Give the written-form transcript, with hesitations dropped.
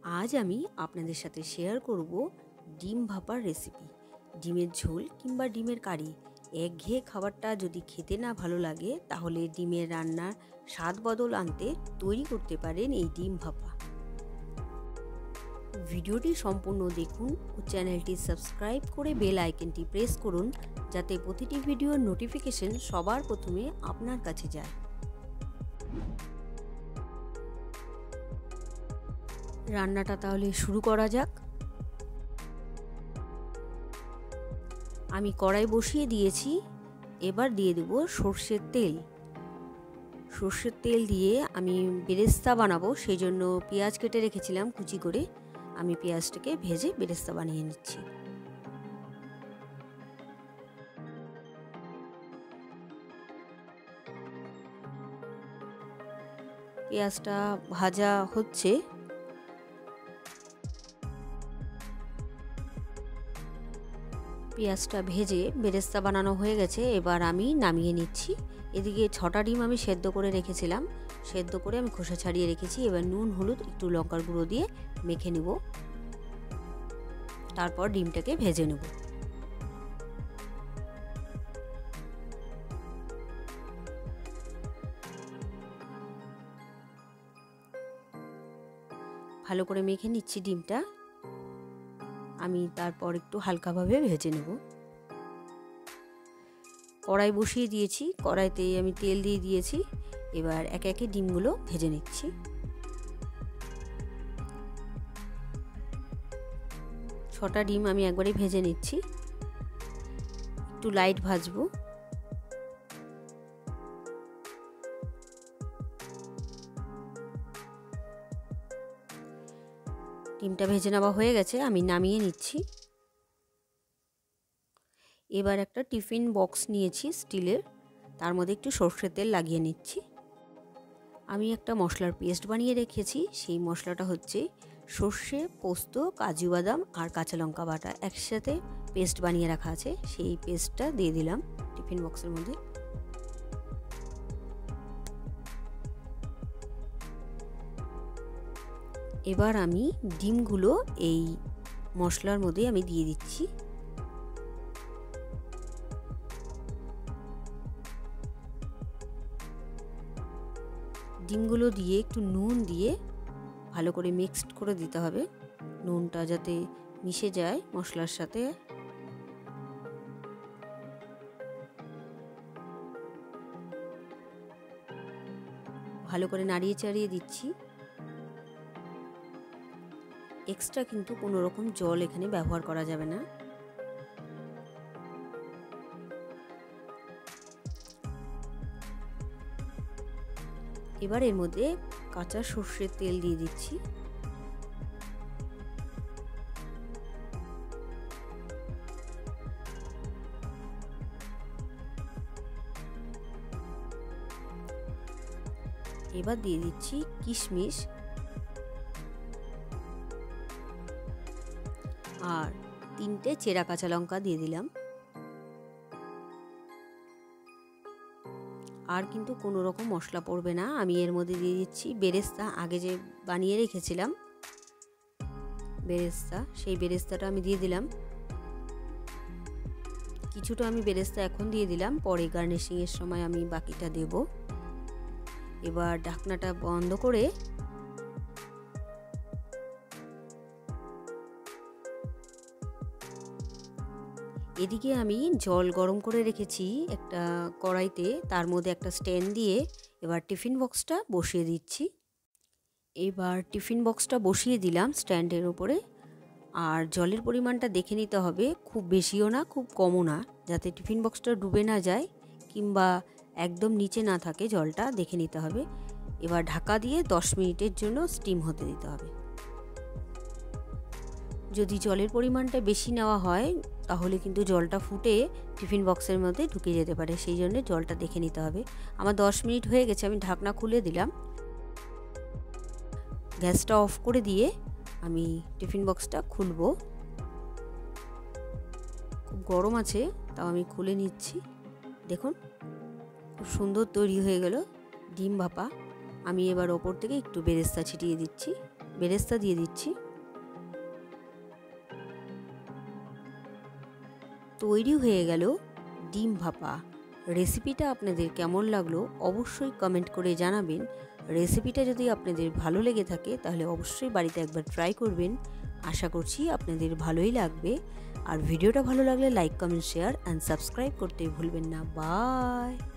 আজ আমি আপনাদের সাথে শেয়ার করব ডিম ভাপার রেসিপি। ডিমের ঝোল কিংবা ডিমের কারি একঘেয়ে খাবারটা যদি খেতে না ভালো লাগে তাহলে ডিমের রান্নার স্বাদ বদল আনতে তৈরি করতে পারেন এই ডিম ভাপা। ভিডিওটি সম্পূর্ণ দেখুন ও চ্যানেলটি সাবস্ক্রাইব করে বেল আইকনটি প্রেস করুন যাতে প্রতিটি ভিডিওর নোটিফিকেশন সবার প্রথমে আপনার কাছে যায়। রান্নাটা তাহলে শুরু করা যাক। আমি কড়াই বসিয়ে দিয়েছি, এবার দিয়ে দেব সর্ষের তেল। সর্ষের তেল দিয়ে আমি বেরেস্তা বানাবো, সেই জন্য পেঁয়াজ কেটে রেখেছিলাম কুচি করে। আমি পেঁয়াজটাকে ভেজে বেরেস্তা বানিয়ে নিচ্ছি। পেঁয়াজটা ভাজা হচ্ছে। পেঁয়াজটা ভেজে বেরেস্তা বানানো হয়ে গেছে, এবার আমি নামিয়ে নিচ্ছি। এদিকে 6টা ডিম আমি সেদ্ধ করে রেখেছিলাম, সেদ্ধ করে আমি খোসা ছাড়িয়ে রেখেছি। এবার নুন হলুদ একটু লঙ্কার গুঁড়ো দিয়ে মেখে নেব, তারপর ডিমটাকে ভেজে নেব। ভালো করে মেখে নিচ্ছি ডিমটা। আমি তারপর একটু হালকাভাবে ভেজে নেব। কড়াই বসিয়ে দিয়েছি, কড়াইতে আমি তেল দিয়ে দিয়েছি। এবার একে একে ডিমগুলো ভেজে নিচ্ছি। ছটা ডিম আমি একবারে ভেজে নিচ্ছি, একটু লাইট ভাজবো। ডিমটা ভেজে নেওয়া হয়ে গেছে, আমি নামিয়ে নিচ্ছি। এবার একটা টিফিন বক্স নিয়েছি স্টিলের, তার মধ্যে একটু সর্ষের তেল লাগিয়ে নিচ্ছি। আমি একটা মশলার পেস্ট বানিয়ে রেখেছি, সেই মশলাটা হচ্ছে সর্ষে, পোস্ত, কাজু বাদাম আর কাঁচা লঙ্কা বাটা একসাথে পেস্ট বানিয়ে রাখা আছে। সেই পেস্টটা দিয়ে দিলাম টিফিন বক্সের মধ্যে। এবার আমি ডিমগুলো এই মশলার মধ্যে আমি দিয়ে দিচ্ছি। ডিমগুলো দিয়ে একটু নুন দিয়ে ভালো করে মিক্সড করে দিতে হবে, নুনটা যাতে মিশে যায় মশলার সাথে। ভালো করে নাড়িয়ে চাড়িয়ে দিচ্ছি। এক্সট্রা কিন্তু কোনো রকম জল এখানে ব্যবহার করা যাবে না। এবার এর মধ্যে কাঁচা সর্ষের তেল দিয়ে দিচ্ছি। এবার দিয়ে দিচ্ছি কিশমিশ আর 3টে চেরা কাঁচা লঙ্কা দিয়ে দিলাম। আর কিন্তু কোনো রকম মশলা পড়বে না। আমি এর মধ্যে দিয়ে দিচ্ছি বেরেস্তা, আগে যে বানিয়ে রেখেছিলাম বেরেস্তা, সেই বেরেস্তাটা আমি দিয়ে দিলাম। কিছুটা আমি বেরেস্তা এখন দিয়ে দিলাম, পরে গার্নিশিংয়ের সময় আমি বাকিটা দেব। এবার ঢাকনাটা বন্ধ করে এদিকে আমি জল গরম করে রেখেছি একটা কড়াইতে, তার মধ্যে একটা স্ট্যান্ড দিয়ে এবার টিফিন বক্সটা বসিয়ে দিচ্ছি। এবার টিফিন বক্সটা বসিয়ে দিলাম স্ট্যান্ডের ওপরে। আর জলের পরিমাণটা দেখে নিতে হবে, খুব বেশিও না খুব কমও না, যাতে টিফিন বক্সটা ডুবে না যায় কিংবা একদম নিচে না থাকে, জলটা দেখে নিতে হবে। এবার ঢাকা দিয়ে 10 মিনিটের জন্য স্টিম হতে দিতে হবে। যদি জলের পরিমাণটা বেশি নেওয়া হয় তাহলে কিন্তু জলটা ফুটে টিফিন বক্সের মধ্যে ঢুকে যেতে পারে, সেই জন্য জলটা দেখে নিতে হবে। আমার 10 মিনিট হয়ে গেছে, আমি ঢাকনা খুলে দিলাম। গ্যাসটা অফ করে দিয়ে আমি টিফিন বক্সটা খুলবো। খুব গরম আছে, তাও আমি খুলে নিচ্ছি। দেখুন খুব সুন্দর তৈরি হয়ে গেল ডিম ভাপা। আমি এবার ওপর থেকে একটু বেরেস্তা ছিটিয়ে দিচ্ছি। বেরেস্তা দিয়ে দিচ্ছি। তৈরি হয়ে গেল ডিম ভাপা। রেসিপিটা আপনাদের কেমন লাগলো অবশ্যই কমেন্ট করে জানাবেন। রেসিপিটা যদি আপনাদের ভালো লেগে থাকে তাহলে অবশ্যই বাড়িতে একবার ট্রাই করবেন। আশা করছি আপনাদের ভালোই লাগবে। আর ভিডিওটা ভালো লাগলে like, comment, share and subscribe করতে ভুলবেন না। বাই।